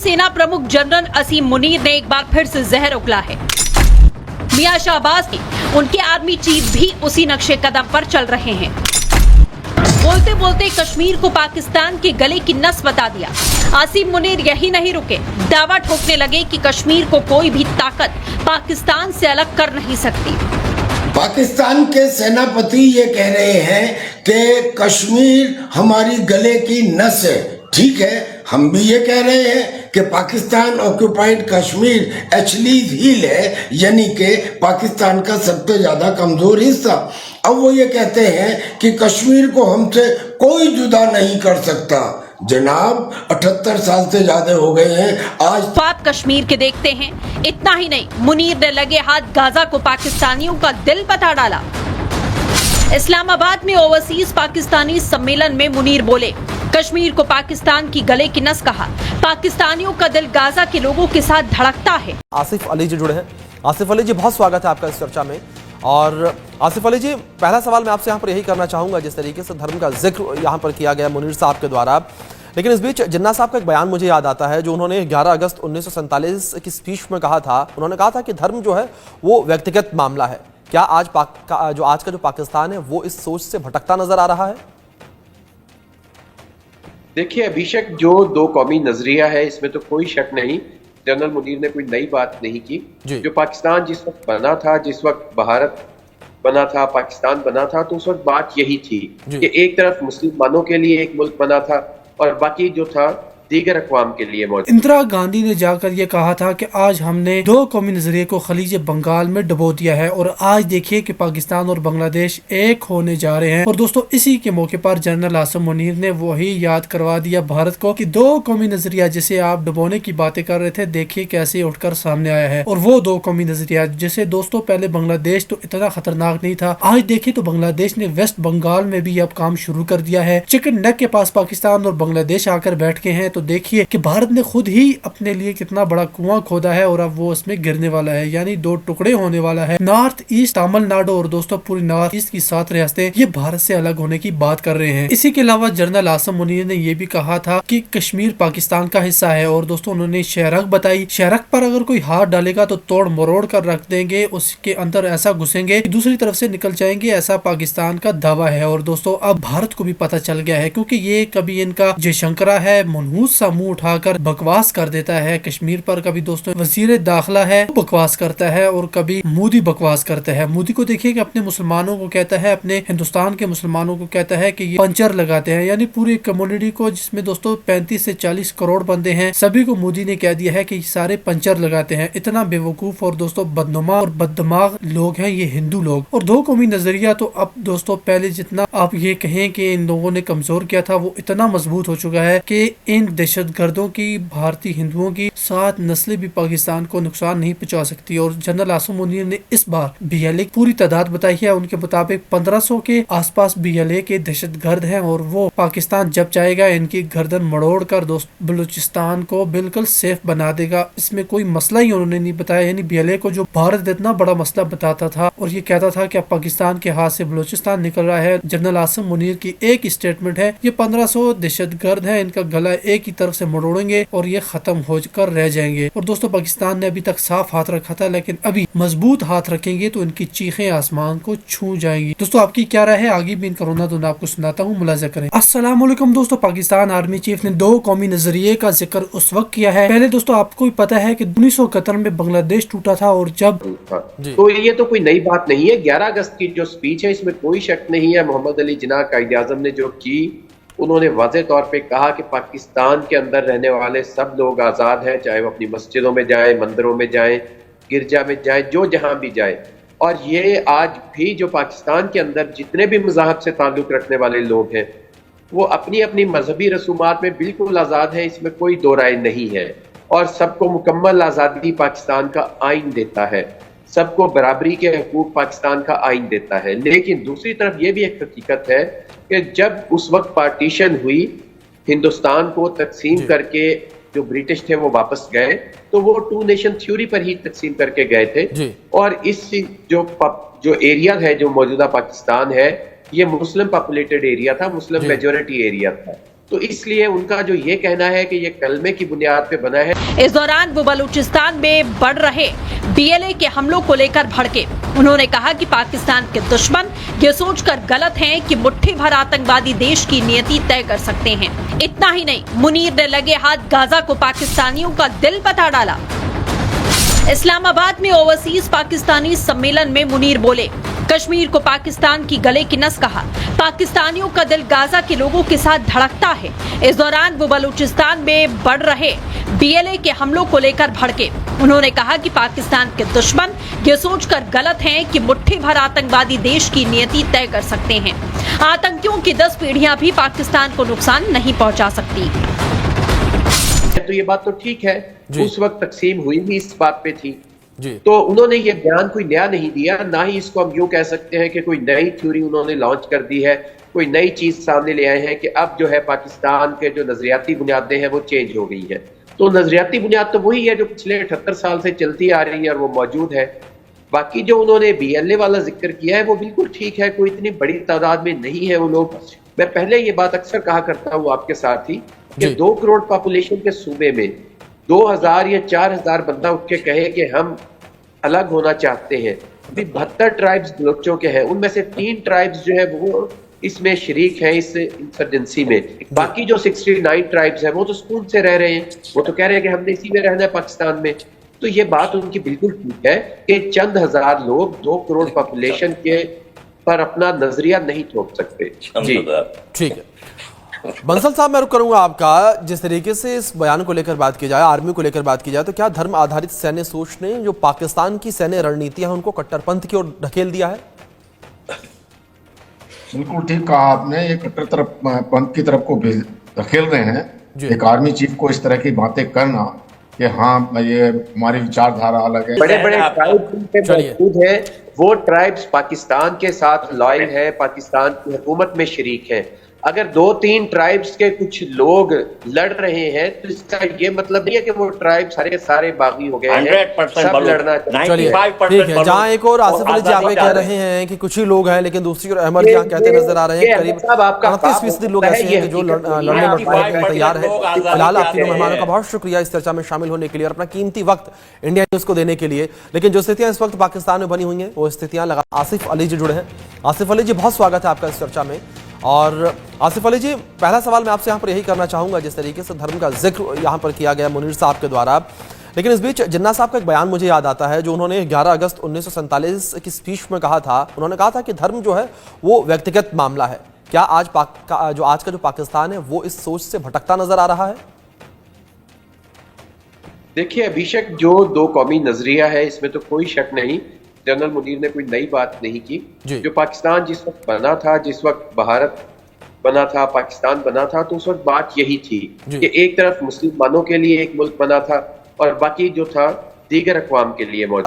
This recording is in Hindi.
सेना प्रमुख जनरल असीम मुनीर ने एक बार फिर से जहर उगला है। मियां शाहबाज की उनके आर्मी चीफ भी उसी नक्शे कदम पर चल रहे हैं। बोलते बोलते कश्मीर को पाकिस्तान के गले की नस बता दिया। आसिम मुनीर यही नहीं रुके, दावा ठोकने लगे कि कश्मीर को कोई भी ताकत पाकिस्तान से अलग कर नहीं सकती। पाकिस्तान के सेनापति ये कह रहे हैं कि कश्मीर हमारी गले की नस है। ठीक है, हम भी ये कह रहे हैं कि पाकिस्तान ऑक्युपाइड कश्मीर एचलीज हील है, यानी कि पाकिस्तान का सबसे ज्यादा कमजोर हिस्सा। अब वो ये कहते हैं कि कश्मीर को हमसे कोई जुदा नहीं कर सकता। जनाब, 78 साल से ज्यादा हो गए हैं। आज बात कश्मीर के देखते हैं। इतना ही नहीं, मुनीर ने लगे हाथ गाजा को पाकिस्तानियों का दिल बता डाला। इस्लामाबाद में ओवरसीज पाकिस्तानी सम्मेलन में मुनीर बोले, कश्मीर को पाकिस्तान की गले की नस कहा। पाकिस्तानियों का दिल गाजा के लोगों के साथ धड़कता है। आसिफ अली जी जुड़े हैं। आसिफ अली जी, बहुत स्वागत है आपका इस चर्चा में। और आसिफ अली जी, पहला सवाल मैं आपसे यहाँ पर यही करना चाहूँगा, जिस तरीके से धर्म का जिक्र यहाँ पर किया गया मुनीर साहब के द्वारा, लेकिन इस बीच जिन्ना साहब का एक बयान मुझे याद आता है जो उन्होंने 11 अगस्त 1947 की स्पीच में कहा था। उन्होंने कहा था कि धर्म जो है वो व्यक्तिगत मामला है। क्या आज आज का जो पाकिस्तान है वो इस सोच से भटकता नजर आ रहा है? देखिए, अभिषेक, जो दो कौमी नजरिया है इसमें तो कोई शक नहीं। जनरल मुनीर ने कोई नई बात नहीं की। जो पाकिस्तान जिस वक्त बना था, जिस वक्त भारत बना था, पाकिस्तान बना था, तो उस वक्त बात यही थी कि एक तरफ मुसलमानों के लिए एक मुल्क बना था और बाकी जो था दीगर अक़वाम के लिए मौजूद। इंदिरा गांधी ने जाकर ये कहा था कि आज हमने दो कौमी नजरिए को खलीज बंगाल में डुबो दिया है और आज देखिए कि पाकिस्तान और बांग्लादेश एक होने जा रहे हैं। और दोस्तों, इसी के मौके पर जनरल आसिम मुनीर ने वही याद करवा दिया भारत को कि दो कौमी नजरिया जिसे आप डुबोने की बातें कर रहे थे, देखिए कैसे उठकर सामने आया है। और वो दो कौमी नजरिया जिसे दोस्तों पहले बांग्लादेश तो इतना खतरनाक नहीं था, आज देखिए तो बांग्लादेश ने वेस्ट बंगाल में भी अब काम शुरू कर दिया है। चिकन नेक के पास पाकिस्तान और बांग्लादेश आकर बैठ के हैं। तो देखिए कि भारत ने खुद ही अपने लिए कितना बड़ा कुआं खोदा है और अब वो उसमें गिरने वाला है, यानी दो टुकड़े होने वाला है। नॉर्थ ईस्ट तमिलनाडु और दोस्तों पूरी नॉर्थ ईस्ट की 7 रियासतें ये भारत से अलग होने की बात कर रहे हैं। इसी के अलावा जनरल आसिम मुनीर ने ये भी कहा था कि कश्मीर पाकिस्तान का हिस्सा है। और दोस्तों, उन्होंने शहरक बताई, शहरक पर अगर कोई हाथ डालेगा तो तोड़ मरोड़ कर रख देंगे, उसके अंदर ऐसा घुसेंगे कि दूसरी तरफ से निकल जाएंगे, ऐसा पाकिस्तान का दावा है। और दोस्तों, अब भारत को भी पता चल गया है, क्योंकि ये कभी इनका जयशंकरा है मनहूस सा मुंह उठाकर बकवास कर देता है कश्मीर पर, कभी दोस्तों वजीर दाखिला है बकवास करता है और कभी मोदी बकवास करता है। मोदी को देखिए कि अपने मुसलमानों को कहता है, अपने हिंदुस्तान के मुसलमानों को कहता है कि ये पंचर लगाते हैं, यानी पूरी कम्युनिटी को जिसमें दोस्तों 35 से 40 करोड़ बंदे हैं, सभी को मोदी ने कह दिया है कि सारे पंचर लगाते हैं। इतना बेवकूफ और दोस्तों बदनुमा और बददिमाग लोग हैं ये हिंदू लोग। और दो कौमी नजरिया तो अब दोस्तों पहले जितना आप ये कहें कि इन लोगों ने कमजोर किया था, वो इतना मजबूत हो चुका है कि इन दहशत गर्दों की, भारतीय हिंदुओं की 7 नस्लें भी पाकिस्तान को नुकसान नहीं पहुंचा सकती। और जनरल आसिम मुनीर ने इस बार BLA की पूरी तादाद बताई है। उनके मुताबिक 1500 के आसपास BLA के दहशत गर्द हैं और वो पाकिस्तान जब चाहेगा इनकी गर्दन मड़ोड़ कर दोस्त बलूचिस्तान को बिल्कुल सेफ बना देगा। इसमें कोई मसला ही उन्होंने नहीं बताया, यानी BLA को जो भारत इतना बड़ा मसला बताता था और ये कहता था कि अब पाकिस्तान के हाथ से बलूचिस्तान निकल रहा है। जनरल आसिम मुनीर की एक स्टेटमेंट है, ये 1500 दहशत गर्द है, इनका गला एक ही तरफ से मड़ोड़ेंगे और ये खत्म होकर रह जाएंगे। और दोस्तों, पाकिस्तान ने अभी तक साफ हाथ रखा था, लेकिन अभी मजबूत हाथ रखेंगे तो इनकी चीखें आसमान को छू जाएंगी। दोस्तों, आपकी क्या राय है? आगे भी इन कोरोना तो आपको सुनाता हूँ, मुलाजा करें। अस्सलाम वालेकुम दोस्तों, पाकिस्तान आर्मी चीफ ने दो कौमी नजरिए का जिक्र उस वक्त किया है। पहले दोस्तों आपको भी पता है कि 1971 में बांग्लादेश टूटा था और जब तो ये तो कोई नई बात नहीं है। 11 अगस्त की जो स्पीच है इसमें कोई शक नहीं है। मोहम्मद अली जिन्ना कायदे आज़म ने जो की, उन्होंने वाज़े तौर पे कहा कि पाकिस्तान के अंदर रहने वाले सब लोग आज़ाद हैं, चाहे वो अपनी मस्जिदों में जाएं, मंदिरों में जाएं, गिरजा में जाएं, जो जहां भी जाएं। और ये आज भी जो पाकिस्तान के अंदर जितने भी मज़हब से ताल्लुक़ रखने वाले लोग हैं, वो अपनी अपनी मजहबी रसूमात में बिल्कुल आज़ाद है, इसमें कोई दो राय नहीं है। और सबको मुकम्मल आज़ादी पाकिस्तान का आइन देता है, सबको बराबरी के हकूक पाकिस्तान का आइन देता है। लेकिन दूसरी तरफ ये भी एक हकीकत है कि जब उस वक्त पार्टीशन हुई, हिंदुस्तान को तकसीम करके जो ब्रिटिश थे वो वापस गए, तो वो 2 नेशन थ्योरी पर ही तकसीम करके गए थे। और इस जो एरिया है जो मौजूदा पाकिस्तान है, ये मुस्लिम पॉपुलेटेड एरिया था, मुस्लिम मेजोरिटी एरिया था। तो इसलिए उनका जो ये कहना है कि ये कलमे की बुनियाद पे बना है। इस दौरान वो बलूचिस्तान में बढ़ रहे बीएलए के हमलों को लेकर भड़के। उन्होंने कहा कि पाकिस्तान के दुश्मन ये सोचकर गलत हैं कि मुट्ठी भर आतंकवादी देश की नियति तय कर सकते हैं। इतना ही नहीं, मुनीर ने लगे हाथ गाजा को पाकिस्तानियों का दिल बता डाला। इस्लामाबाद में ओवरसीज पाकिस्तानी सम्मेलन में मुनीर बोले, कश्मीर को पाकिस्तान की गले की नस कहा। पाकिस्तानियों का दिल गाजा के लोगों के साथ धड़कता है। इस दौरान वो बलूचिस्तान में बढ़ रहे बीएलए के हमलों को लेकर भड़के। उन्होंने कहा कि पाकिस्तान के दुश्मन ये सोचकर गलत हैं कि मुट्ठी भर आतंकवादी देश की नियति तय कर सकते हैं। आतंकियों की 10 पीढ़ियां भी पाकिस्तान को नुकसान नहीं पहुंचा सकती। तो ये बात तो ठीक है, उस वक्त तकसीम हुई भी इस बात पे थी जी। तो उन्होंने ये बयान कोई नया नहीं दिया, ना ही इसको हम यूं कह सकते हैं कि कोई नई थ्योरी उन्होंने लॉन्च कर दी है, कोई नई चीज सामने ले आए हैं कि अब जो है पाकिस्तान के जो नजरियाती बुनियादें हैं वो चेंज हो गई हैं। तो नजरियाती बुनियाद तो वही है जो पिछले 78 साल से चलती आ रही है और वो मौजूद है। बाकी जो उन्होंने बीएलए वाला जिक्र किया है वो बिल्कुल ठीक है, कोई इतनी बड़ी तादाद में नहीं है वो लोग। मैं पहले ये बात अक्सर कहा करता हूँ आपके साथ ही कि 2 करोड़ पॉपुलेशन के सूबे में 2000 या 4000 बंदा उठ के कहे कि हम अलग होना चाहते हैं। अभी 72 ट्राइब्स बलोचों के हैं, उनमें से 3 ट्राइब्स जो है वो इसमें शरीक हैं इस इंसर्जेंसी में। बाकी जो 69 ट्राइब्स हैं वो तो सुकून से रह रहे हैं, वो तो कह रहे हैं कि हमने इसी में रहना है पाकिस्तान में। तो ये बात उनकी बिल्कुल ठीक है कि चंद हजार लोग 2 करोड़ पॉपुलेशन के पर अपना नजरिया नहीं थोप सकते। जी ठीक है बंसल साहब, मैं रुक करूंगा आपका। जिस तरीके से इस बयान को लेकर बात की जाए, आर्मी को लेकर बात की जाए, तो क्या धर्म आधारित सैन्य सोच ने जो पाकिस्तान की सैन्य रणनीतियां हैं उनको कट्टरपंथ की ओर ढकेल दिया है? बिल्कुल ठीक कहा आपने, ये कट्टर पंथ की तरफ को धकेल रहे हैं। एक आर्मी चीफ को इस तरह की बातें करना कि हाँ ये हमारी विचारधारा अलग है। बड़े बड़े ट्राइब्स मौजूद है, वो ट्राइब्स पाकिस्तान के साथ लॉयल है, पाकिस्तान की हुकूमत में शरीक है। अगर 2-3 ट्राइब्स के कुछ लोग लड़ रहे हैं तो इसका ये मतलब नहीं है कि वो ट्राइब सारे बागी हो गए हैं, सब लड़ना चाहिए। ठीक है, जहाँ एक और आसिफ अली जी आप कह रहे हैं कि कुछ ही लोग हैं, लेकिन दूसरी ओर अहमद जहाँ कहते नजर आ रहे हैं करीब 38% लोग ऐसे हैं कि जो लड़ने में तैयार है। फिलहाल आपके मेहमानों का बहुत शुक्रिया इस चर्चा में शामिल होने के लिए और अपना कीमती वक्त इंडिया न्यूज को देने के लिए। लेकिन जो स्थितियां इस वक्त पाकिस्तान में बनी हुई हैं वो स्थितियां लगा। आसिफ अली जी जुड़े हैं। आसिफ अली जी, बहुत स्वागत है आपका इस चर्चा में। और आसिफ अली जी, पहला सवाल मैं आपसे यहाँ पर यही करना चाहूँगा, जिस तरीके से धर्म का जिक्र यहाँ पर किया गया मुनीर साहब के द्वारा, लेकिन इस बीच जिन्ना साहब का एक बयान मुझे याद आता है जो उन्होंने 11 अगस्त 1947 की स्पीच में कहा था। उन्होंने कहा था कि धर्म जो है वो व्यक्तिगत मामला है। क्या आज आज का जो पाकिस्तान है वो इस सोच से भटकता नजर आ रहा है? देखिए, अभिषेक, जो 2 कौमी नजरिया है इसमें तो कोई शक नहीं, जनरल मुनीर ने कोई नई बात नहीं की। जो पाकिस्तान जिस वक्त बना था, जिस वक्त भारत बना था, पाकिस्तान बना था, तो उस वक्त बात यही थी कि एक तरफ मुसलमानों के लिए एक मुल्क बना था और बाकी जो था दीगर अक़वाम के लिए मौजूद